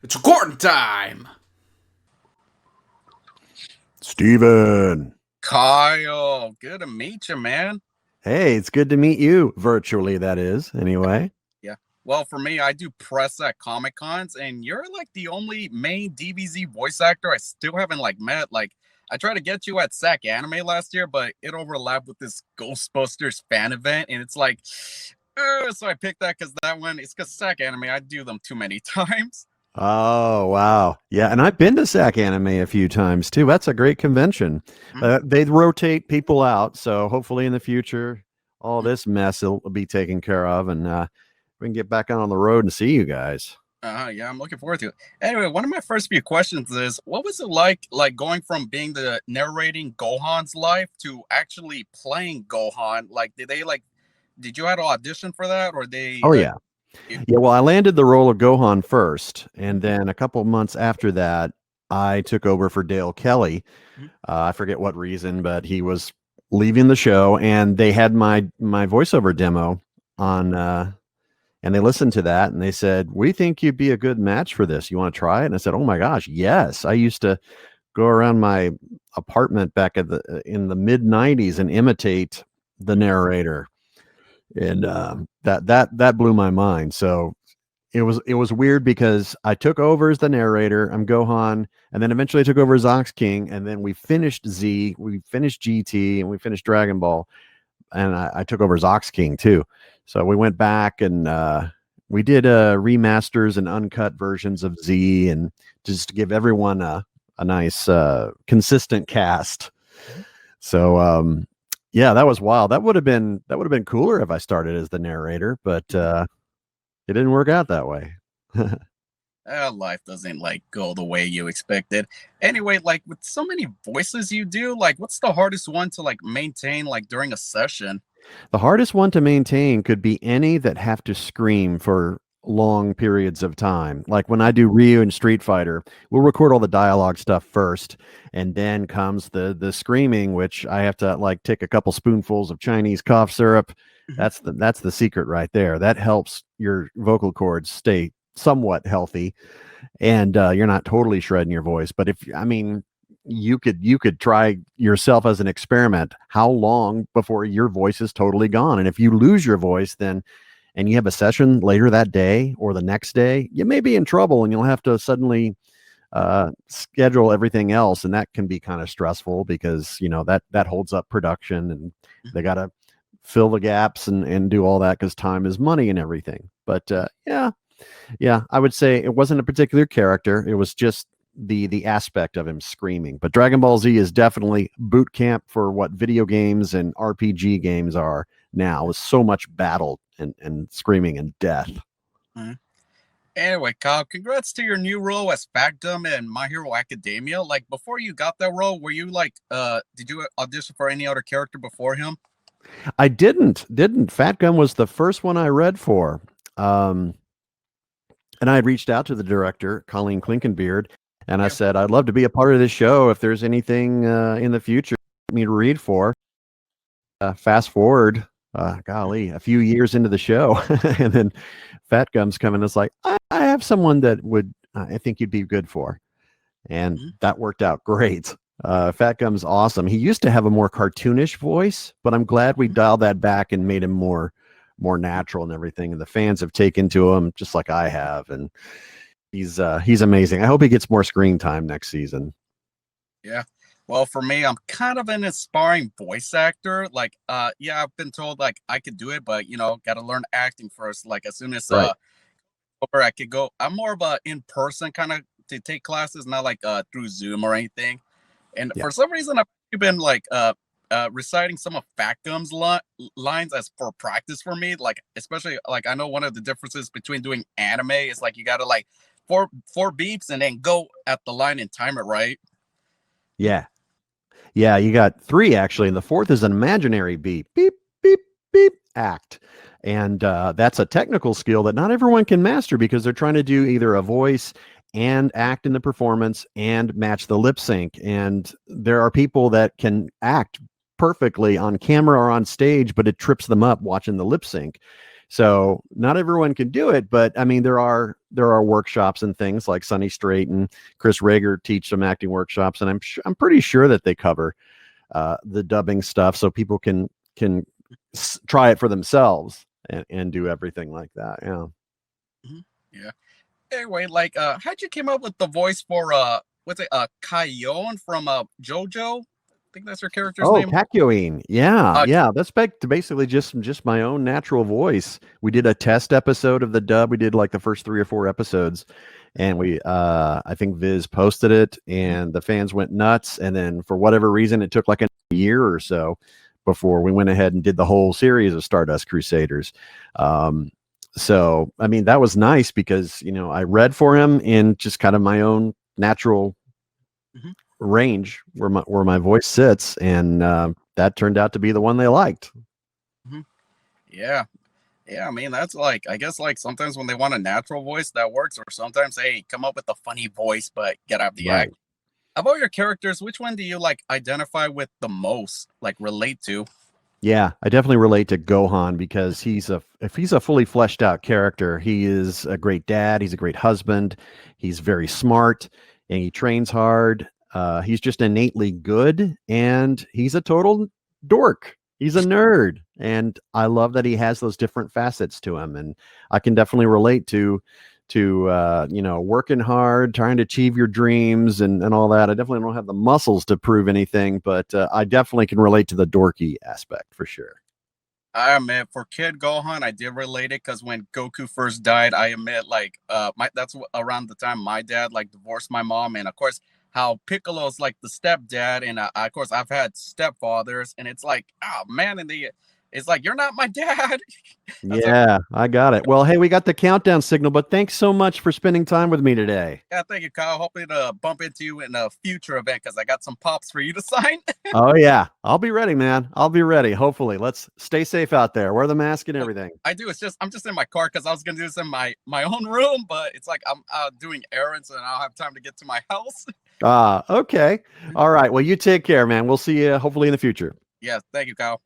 It's recording time. Steven. Kyle, good to meet you, man. Hey, it's good to meet you. Virtually, that is, anyway. Yeah. Well, for me, I do press at Comic Cons, and you're like the only main DBZ voice actor I still haven't met. Like, I tried to get you at SAC Anime last year, but it overlapped with this Ghostbusters fan event, and it's like, so I picked that because that one, it's because SAC Anime, I do them too many times. Oh, wow. Yeah, and I've been to SAC Anime a few times, too. That's a great convention. They rotate people out, so hopefully in the future, all this mess will be taken care of, and we can get back on the road and see you guys. Yeah, I'm looking forward to it. Anyway, one of my first few questions is, what was it like going from being the narrating Gohan's life to actually playing Gohan? Like, did you have to audition for that, or they? Oh, yeah. Yeah, well, I landed the role of Gohan first, and then a couple months after that, I took over for Dale Kelly. I forget what reason, but he was leaving the show, and they had my voiceover demo on, and they listened to that, and they said, "We think you'd be a good match for this. You want to try it?" And I said, "Oh my gosh, yes!" I used to go around my apartment back in the mid '90s and imitate the narrator. And that blew my mind. So it was weird because I took over as the narrator. I'm Gohan, and then eventually I took over as Ox King, and then we finished Z, we finished GT, and we finished Dragon Ball, and I took over as Ox King too. So we went back and we did remasters and uncut versions of Z, and just to give everyone a nice consistent cast. So yeah, that was wild. That would have been cooler if I started as the narrator, but it didn't work out that way. Life doesn't go the way you expected. Anyway, with so many voices you do, what's the hardest one to maintain during a session? The hardest one to maintain could be any that have to scream for long periods of time. Like when I do Ryu and Street Fighter, we'll record all the dialogue stuff first, and then comes the screaming, which I have to take a couple spoonfuls of Chinese cough syrup. That's the secret right there. That helps your vocal cords stay somewhat healthy, and you're not totally shredding your voice. But you could try yourself as an experiment. How long before your voice is totally gone? And if you lose your voice, then and you have a session later that day or the next day, you may be in trouble, and you'll have to suddenly schedule everything else, and that can be kind of stressful because that holds up production, and they got to fill the gaps and do all that because time is money and everything. But yeah, I would say it wasn't a particular character. It was just the aspect of him screaming. But Dragon Ball Z is definitely boot camp for what video games and RPG games are now, with so much battle and screaming and death. Anyway, Kyle, congrats to your new role as Factum in My Hero Academia. Before you got that role, were you did you audition for any other character before him? I didn't. Fat Gum was the first one I read for. And I had reached out to the director, Colleen Klinkenbeard, and I said, I'd love to be a part of this show. If there's anything in the future for me to read for. Fast forward, golly, a few years into the show, and then Fat Gum's coming. It's like, I have someone that would, I think you'd be good for. And that worked out great. Fat Gum's awesome. He used to have a more cartoonish voice, but I'm glad we dialed that back and made him more natural and everything. And the fans have taken to him just like I have. And he's amazing. I hope he gets more screen time next season. Yeah. Well, for me, I'm kind of an aspiring voice actor. Yeah, I've been told I could do it, but got to learn acting first. As soon as I could go, I'm more of a in-person kind of to take classes, not through Zoom or anything. And for some reason, I've been reciting some of Fat Gum's lines as for practice for me. Especially I know one of the differences between doing anime is you got to four beeps and then go at the line and time it right. Yeah, you got 3 actually, and the 4th is an imaginary beep, beep, beep, beep, act. And that's a technical skill that not everyone can master because they're trying to do either a voice and act in the performance and match the lip sync. And there are people that can act perfectly on camera or on stage, but it trips them up watching the lip sync. So not everyone can do it, but I mean, there are workshops and things like Sonny Strait and Chris Rager teach some acting workshops, and I'm pretty sure that they cover the dubbing stuff, so people can try it for themselves and do everything like that. Yeah. Yeah. Anyway, like, how'd you came up with the voice for what's it, Kakyoin from JoJo? I think that's her character's Oh, name. Kakyoin. Yeah. That's basically just my own natural voice. We did a test episode of the dub. We did like the first 3 or 4 episodes, and I think Viz posted it, and the fans went nuts. And then for whatever reason, it took like a year or so before we went ahead and did the whole series of Stardust Crusaders. So I mean, that was nice because I read for him in just kind of my own natural range where my voice sits, and that turned out to be the one they liked. Yeah. I mean, that's like, I guess, like sometimes when they want a natural voice that works, or sometimes, hey, come up with a funny voice but get out the act. About your characters, which one do you like identify with the most, like relate to? Yeah, I definitely relate to Gohan because if he's a fully fleshed out character, he is a great dad, he's a great husband, he's very smart, and he trains hard. He's just innately good, and he's a total dork. He's a nerd, and I love that he has those different facets to him. And I can definitely relate to working hard, trying to achieve your dreams, and all that. I definitely don't have the muscles to prove anything, but I definitely can relate to the dorky aspect for sure. I admit, for Kid Gohan, I did relate it because when Goku first died, I admit, like, that's around the time my dad like divorced my mom, and of course, how Piccolo's like the stepdad, and of course, I've had stepfathers, and it's like, oh man, it's like, you're not my dad. Yeah, I got it. Well, hey, we got the countdown signal, but thanks so much for spending time with me today. Yeah, thank you, Kyle. Hoping to bump into you in a future event because I got some pops for you to sign. Oh yeah, I'll be ready, man. I'll be ready. Hopefully, let's stay safe out there. Wear the mask and everything. I do. I'm just in my car because I was gonna do this in my own room, but it's like I'm doing errands and I don't have time to get to my house. Okay. All right. Well, you take care, man. We'll see you hopefully in the future. Yeah, thank you, Kyle.